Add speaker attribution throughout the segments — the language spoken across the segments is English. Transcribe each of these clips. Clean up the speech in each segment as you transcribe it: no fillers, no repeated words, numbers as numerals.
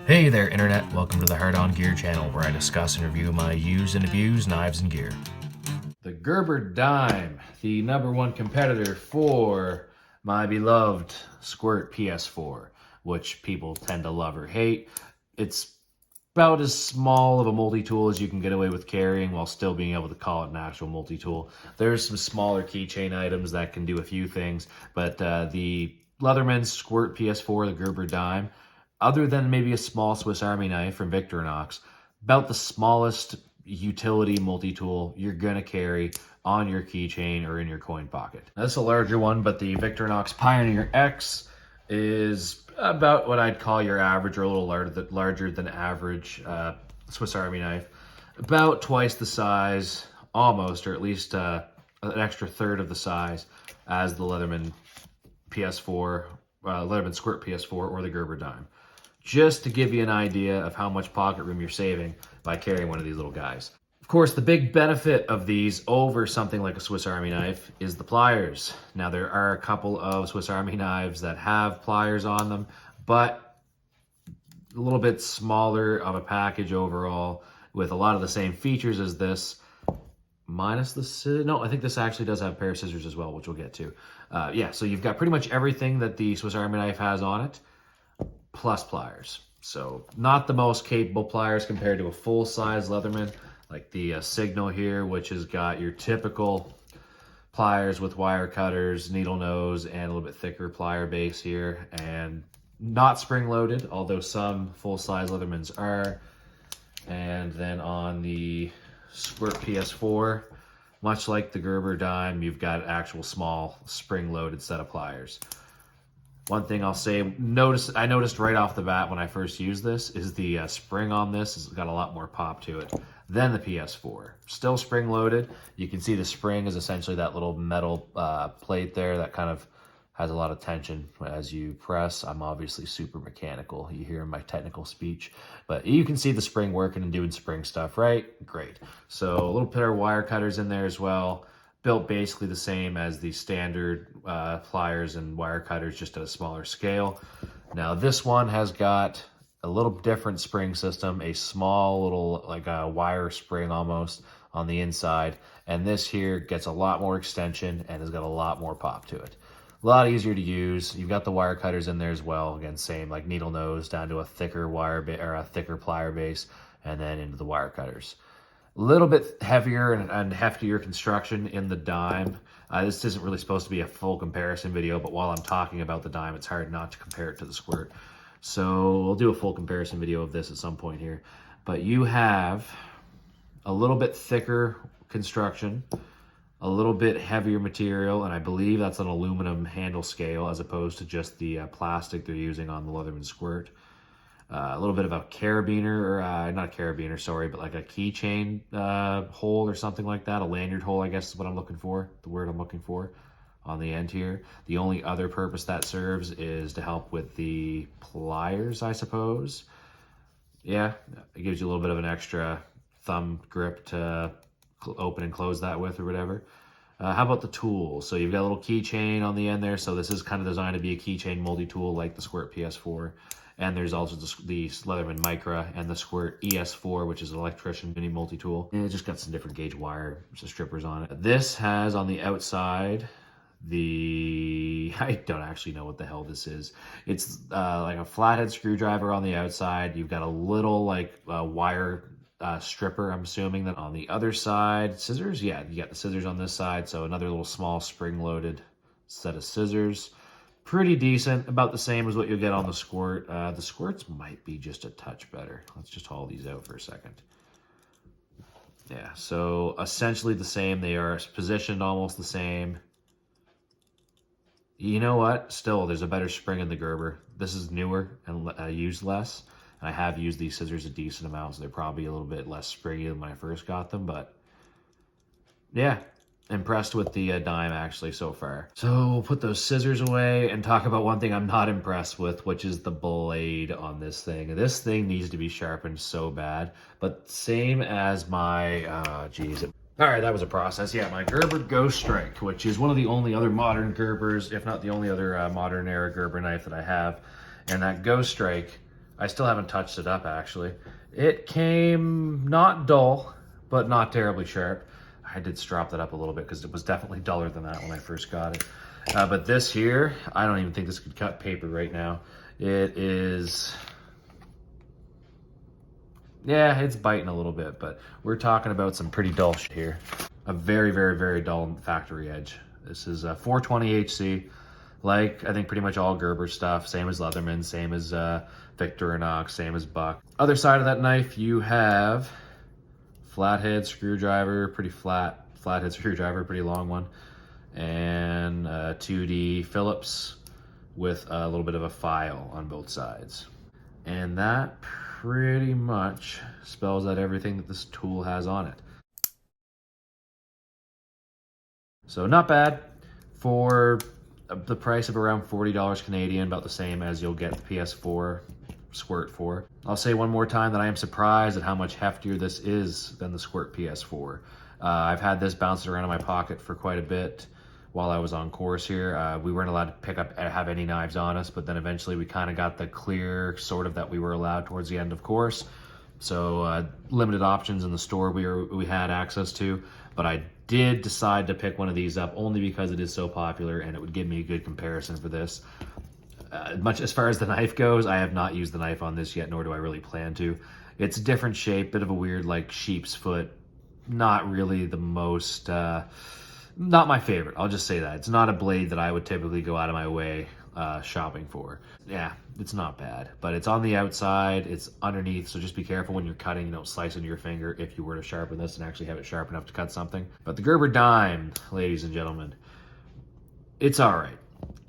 Speaker 1: Hey there, Internet. Welcome to the Hard On Gear channel, where I discuss and review my used and abused knives and gear. The Gerber Dime, the #1 competitor for my beloved Squirt PS4, which people tend to love or hate. It's about as small of a multi-tool as you can get away with carrying while still being able to call it an actual multi-tool. There's some smaller keychain items that can do a few things, but the Leatherman Squirt PS4, the Gerber Dime, other than maybe a small Swiss Army knife from VICTORINOX, about the smallest utility multi-tool you're going to carry on your keychain or in your coin pocket. Now, this is a larger one, but the VICTORINOX Pioneer X is about what I'd call your average, or a little larger than average Swiss Army knife. About twice the size, almost, or at least an extra third of the size as the Leatherman PS4, Leatherman Squirt PS4 or the Gerber Dime. Just to give you an idea of how much pocket room you're saving by carrying one of these little guys. Of course, the big benefit of these over something like a Swiss Army knife is the pliers. Now, there are a couple of Swiss Army knives that have pliers on them, but a little bit smaller of a package overall with a lot of the same features as this, minus the scissors. No, I think this actually does have a pair of scissors as well, which we'll get to. Yeah, so you've got pretty much everything that the Swiss Army knife has on it, plus pliers. So not the most capable pliers compared to a full-size Leatherman, like the Signal here, which has got your typical pliers with wire cutters, needle nose, and a little bit thicker plier base here, and not spring-loaded, although some full-size Leathermans are. And then on the Squirt PS4, much like the Gerber Dime, you've got actual small spring-loaded set of pliers. One thing I'll say, I noticed right off the bat when I first used this is the spring on this has got a lot more pop to it than the PS4. Still spring loaded. You can see the spring is essentially that little metal plate there that kind of has a lot of tension as you press. I'm obviously super mechanical. You hear my technical speech, but you can see the spring working and doing spring stuff, right? Great. So a little pair of wire cutters in there as well. Built basically the same as the standard pliers and wire cutters, just at a smaller scale. Now this one has got a little different spring system, a small little like a wire spring almost on the inside, and this here gets a lot more extension and has got a lot more pop to it. A lot easier to use. You've got the wire cutters in there as well. Again, same like needle nose down to a thicker or a thicker plier base, and then into the wire cutters. A little bit heavier and heftier construction in the Dime. This isn't really supposed to be a full comparison video, but while I'm talking about the Dime, it's hard not to compare it to the Squirt. So we'll do a full comparison video of this at some point here. But you have a little bit thicker construction, a little bit heavier material, and I believe that's an aluminum handle scale as opposed to just the plastic they're using on the Leatherman Squirt. A little bit of a carabiner, or not a carabiner, sorry, but like a keychain hole or something like that. A lanyard hole, I guess is what I'm looking for, the word I'm looking for on the end here. The only other purpose that serves is to help with the pliers, I suppose. Yeah, it gives you a little bit of an extra thumb grip to open and close that with or whatever. How about the tool? So you've got a little keychain on the end there. So this is kind of designed to be a keychain multi-tool like the Squirt PS4. And there's also the Leatherman Micra and the Squirt ES4, which is an electrician mini multi-tool. And it's just got some different gauge wire strippers on it. This has on the outside I don't actually know what the hell this is. It's like a flathead screwdriver on the outside. You've got a little like wire stripper, I'm assuming. That on the other side, scissors. Yeah, you got the scissors on this side. So another little small spring-loaded set of scissors. Pretty decent, about the same as what you'll get on the Squirt. The Squirts might be just a touch better. Let's just haul these out for a second. Yeah, so essentially the same. They are positioned almost the same. You know what? Still, there's a better spring in the Gerber. This is newer and used less. And I have used these scissors a decent amount, so they're probably a little bit less springy than when I first got them. But yeah, impressed with the Dime actually so far. So we'll put those scissors away and talk about one thing I'm not impressed with, which is the blade on this thing. This thing needs to be sharpened so bad, but same as my, geez. All right, that was a process. Yeah, my Gerber Ghost Strike, which is one of the only other modern Gerbers, if not the only other modern era Gerber knife that I have. And that Ghost Strike I still haven't touched it up, actually. It came not dull, but not terribly sharp. I did strop that up a little bit because it was definitely duller than that when I first got it. But this here, I don't even think this could cut paper right now. It is... yeah, it's biting a little bit, but we're talking about some pretty dull shit here. A very, very, very dull factory edge. This is a 420 HC, like I think pretty much all Gerber stuff, same as Leatherman, same as VICTORINOX, same as Buck. Other side of that knife, you have flathead screwdriver, pretty flathead screwdriver, pretty long one, and 2D Phillips with a little bit of a file on both sides. And that pretty much spells out everything that this tool has on it. So not bad for the price of around $40 Canadian, about the same as you'll get the PS4 Squirt for. I'll say one more time that I am surprised at how much heftier this is than the Squirt PS4. I've had this bouncing around in my pocket for quite a bit while I was on course here. We weren't allowed to have any knives on us, but then eventually we kind of got the clear sort of that we were allowed towards the end of course. So limited options in the store we had access to, but I did decide to pick one of these up only because it is so popular and it would give me a good comparison for this. Much as far as the knife goes, I have not used the knife on this yet, nor do I really plan to. It's a different shape, bit of a weird like sheep's foot. Not really the most, not my favorite. I'll just say that. It's not a blade that I would typically go out of my way shopping for. Yeah, it's not bad, but it's on the outside, it's underneath, so just be careful when you're cutting, you don't slice into your finger if you were to sharpen this and actually have it sharp enough to cut something. But the Gerber Dime, ladies and gentlemen, it's all right.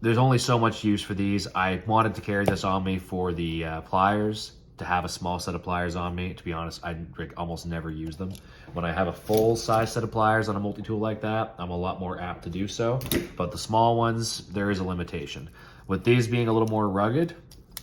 Speaker 1: There's only so much use for these. I wanted to carry this on me for the pliers, to have a small set of pliers on me. To be honest, I almost never use them. When I have a full size set of pliers on a multi-tool like that, I'm a lot more apt to do so. But the small ones, there is a limitation. With these being a little more rugged,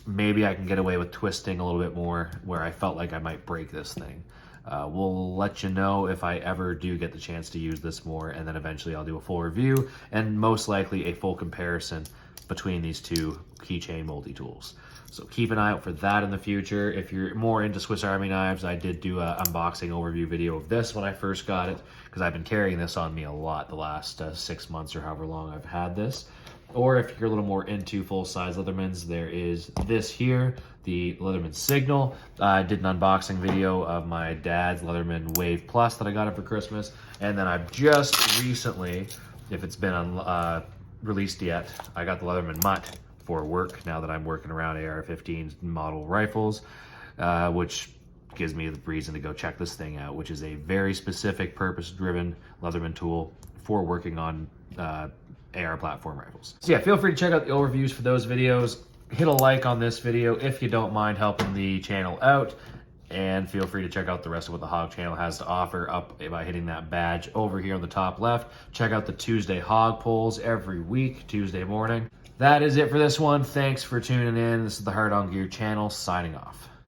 Speaker 1: maybe I can get away with twisting a little bit more where I felt like I might break this thing. We'll let you know if I ever do get the chance to use this more, and then eventually I'll do a full review and most likely a full comparison between these two Keychain multi-tools. So keep an eye out for that in the future. If you're more into Swiss Army knives, I did do an unboxing overview video of this when I first got it, because I've been carrying this on me a lot the last 6 months or however long I've had this. Or if you're a little more into full-size Leathermans, there is this here, the Leatherman Signal. I did an unboxing video of my dad's Leatherman Wave Plus that I got him for Christmas. And then I've just recently, if it's been released yet, I got the Leatherman Mutt for work now that I'm working around AR-15 model rifles, which gives me the reason to go check this thing out, which is a very specific purpose-driven Leatherman tool for working on AR platform rifles. So yeah, feel free to check out the overviews for those videos. Hit a like on this video if you don't mind helping the channel out, and feel free to check out the rest of what the Hog channel has to offer up by hitting that badge over here on the top left. Check out the Tuesday Hog polls every week, Tuesday morning. That is it for this one. Thanks for tuning in. This is the Hard On Gear channel signing off.